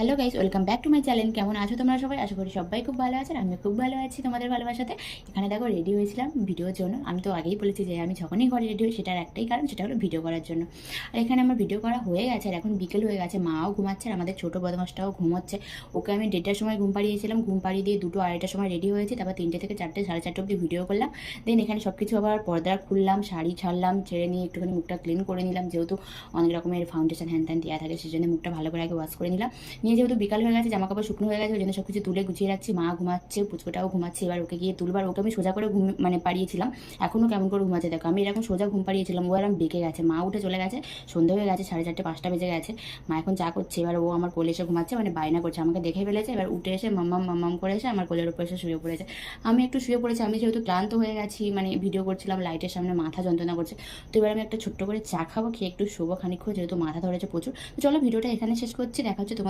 Hello guys, welcome back to my channel. কেমন আছো তোমরা সবাই? আশা করি সবাই খুব ভালো আছেন। আমি খুব ভালো আছি তোমাদের ভালোবাসাতে। এখানে দেখো রেডি হয়েছিলাম ভিডিওর জন্য। আমি তো আগেই বলেছি যে আমি যখনই ঘরে রেডি হই সেটার একটাই কারণ, সেটা হলো ভিডিও করার জন্য। আর এখানে আমার ভিডিও করা হয়ে গেছে আর এখন বিকেল হয়ে গেছে। মাও ঘুমাচ্ছে আর আমাদের ছোটো বদমাসটাও ঘুমোচ্ছে। ওকে আমি 1:30টার সময় ঘুম পাড়িয়েছিলাম। ঘুম পাড়িয়ে দিয়ে 2টো 2:30টার সময় রেডি হয়েছি। তারপর 3টে থেকে 4টে 4:30 অবধি ভিডিও করলাম। দেন এখানে সব কিছু আবার পর্দা খুললাম, শাড়ি ছাড়লাম, ছেড়ে নিয়ে একটুখানি মুখটা ক্লিন করে নিলাম। যেহেতু অনেক রকমের ফাউন্ডেশন হ্যান ত্যান দেওয়া থাকে, সেই জন্য মুখটা ভালো করে আগে ওয়াশ করে নিলাম। নিয়ে যেহেতু বিকাল হয়ে গেছে, জামা কাপড় শুকনো হয়ে গেছে, ওই জন্য সব কিছু তুলে গুছিয়ে রাখছি। মা ঘুমাচ্ছে, পুচকোটাও ঘুমাচ্ছে। এবার ওকে গিয়ে তুলবার, ওকে আমি সোজা করে পাড়িয়েছিলাম। এখনও কেমন করে ঘুমাচ্ছে দেখো। আমি এরকম সোজা ঘুম পাড়িয়েছিলাম, ও এরকম বেঁকে গেছে। মা উঠে চলে গেছে, সন্ধ্যে হয়ে গেছে, 4:30 5টা বেজে গেছে। মা এখন চা করছে। এবার ও আমার কোলে এসে ঘুমাচ্ছে, মানে বায়না করছে, আমাকে দেখে ফেলেছে। এবার উঠে এসে মাম্মাম মাম্মাম করে এসে আমার কোলের উপর এসে শুয়ে পড়েছে। আমি একটু শুয়ে পড়েছি। আমি যেহেতু ক্লান্ত হয়ে গেছি, মানে ভিডিও করছিলাম, লাইটের সামনে মাথা যন্ত্রণা করছে। তো এবার আমি একটা ছোট্ট করে চা খাবো, খেয়ে একটু শোবো খানিকক্ষণ, যেহেতু মাথা ধরেছে প্রচুর। তো চলো ভিডিওটা এখানে শেষ করছি। দেখা হচ্ছে তোমাদের